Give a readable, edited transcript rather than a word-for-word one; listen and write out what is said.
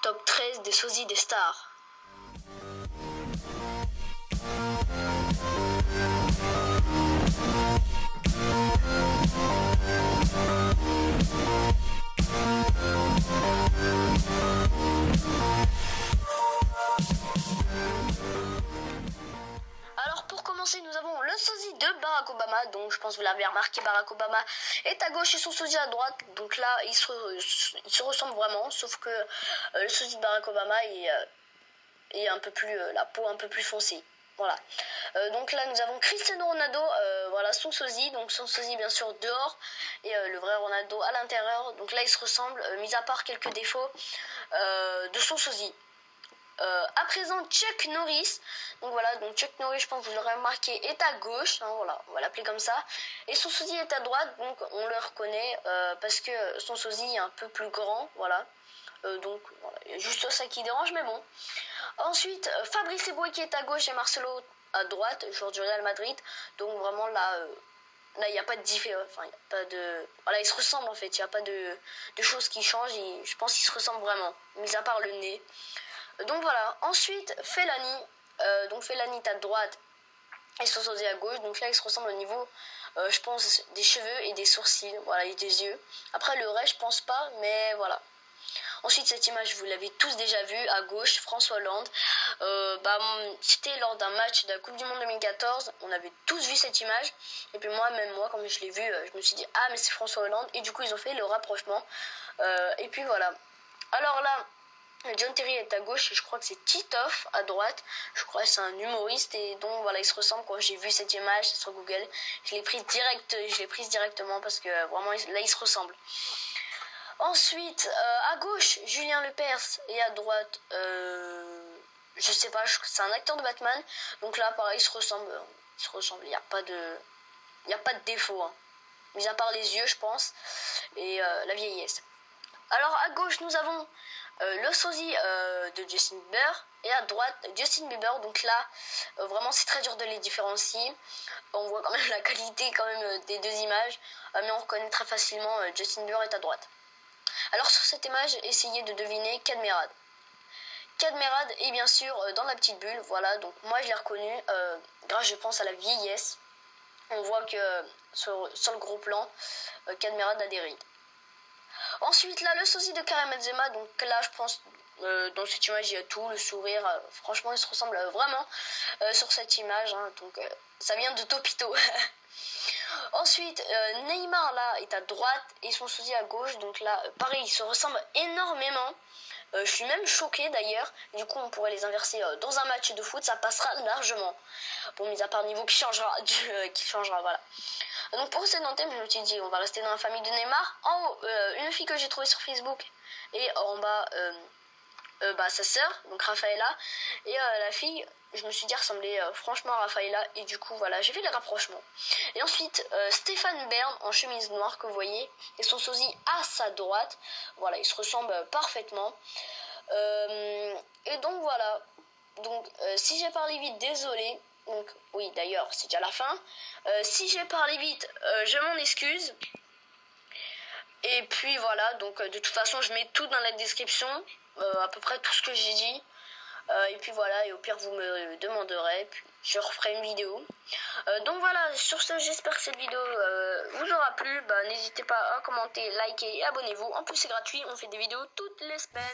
Top 13 des sosies des stars. Alors pour commencer, nous avons le sosie de Barack Obama. Donc je pense que vous l'avez remarqué, Barack Obama est à gauche et son sosie à droite. Donc là, ils se ressemblent vraiment, sauf que le sosie de Barack Obama est un peu plus la peau un peu plus foncée. Voilà. Donc là, nous avons Cristiano Ronaldo, voilà son sosie. Donc son sosie bien sûr dehors et le vrai Ronaldo à l'intérieur. Donc là, ils se ressemblent, mis à part quelques défauts de son sosie. À présent, Chuck Norris. Donc voilà, donc Chuck Norris, je pense que vous l'aurez remarqué, est à gauche. Hein, voilà, on va l'appeler comme ça. Et son sosie est à droite, donc on le reconnaît parce que son sosie est un peu plus grand. Voilà. Donc voilà, il y a juste ça qui dérange, mais bon. Ensuite, Fabrice Eboué qui est à gauche et Marcelo à droite, joueur du Real Madrid. Donc vraiment là, il n'y a pas de différence. Enfin, il y a pas de. Voilà, ils se ressemblent en fait. Il n'y a pas de choses qui changent. Je pense qu'ils se ressemblent vraiment, mis à part le nez. Donc voilà. Ensuite, Fellaini. Donc Fellaini est à droite et son sosie à gauche. Donc là, ils se ressemblent au niveau, je pense, des cheveux et des sourcils. Voilà, et des yeux. Après, le reste, je pense pas, mais voilà. Ensuite, cette image, vous l'avez tous déjà vue, à gauche, François Hollande. C'était lors d'un match de la Coupe du Monde 2014. On avait tous vu cette image. Et puis même moi, quand je l'ai vue, je me suis dit, ah, mais c'est François Hollande. Et du coup, ils ont fait le rapprochement. Et puis voilà. Alors là, John Terry est à gauche, je crois que c'est Titoff à droite. Je crois que c'est un humoriste et donc voilà, il se ressemble. Quand j'ai vu cette image sur Google, je l'ai prise directement parce que vraiment là, il se ressemble. Ensuite, à gauche, Julien Lepers et à droite, je sais pas, c'est un acteur de Batman. Donc là, pareil, il se ressemble. Il n'y a pas de défaut, hein. Mis à part les yeux, je pense, et la vieillesse. Alors à gauche, nous avons le sosie de Justin Bieber et à droite Justin Bieber. Donc là, vraiment, c'est très dur de les différencier. On voit quand même la qualité des deux images, mais on reconnaît très facilement Justin Bieber est à droite. Alors sur cette image, essayez de deviner Cadmerade. Cadmerade est bien sûr dans la petite bulle, voilà, donc moi je l'ai reconnu grâce je pense à la vieillesse. On voit que sur le gros plan, Cadmerade a des rides. Ensuite là, le sosie de Karim Benzema, donc là je pense dans cette image il y a tout, le sourire, franchement il se ressemble vraiment sur cette image, hein, donc ça vient de Topito. Ensuite, Neymar là est à droite et son sosie à gauche. Donc là, pareil, ils se ressemblent énormément. Je suis même choquée d'ailleurs. Du coup, on pourrait les inverser dans un match de foot. Ça passera largement. Bon, mis à part le niveau qui changera, voilà. Donc pour ce thème, je me suis dit, on va rester dans la famille de Neymar. En haut, une fille que j'ai trouvée sur Facebook. Et en bas, sa sœur, donc Rafaela. Et la fille, je me suis dit, ressemblait franchement à Rafaela. Et du coup, voilà, j'ai fait les rapprochements. Et ensuite, Stéphane Bern en chemise noire que vous voyez. Et son sosie à sa droite. Voilà, ils se ressemblent parfaitement. Et donc voilà. Donc si j'ai parlé vite, désolé. Donc oui, d'ailleurs, c'est déjà la fin. Si j'ai parlé vite, je m'en excuse. Et puis voilà, donc de toute façon, je mets tout dans la description. À peu près tout ce que j'ai dit. Et puis voilà, et au pire vous me demanderez, puis je referai une vidéo. Donc voilà, sur ce, j'espère que cette vidéo vous aura plu. N'hésitez pas à commenter, liker et abonnez-vous. En plus c'est gratuit, on fait des vidéos toutes les semaines.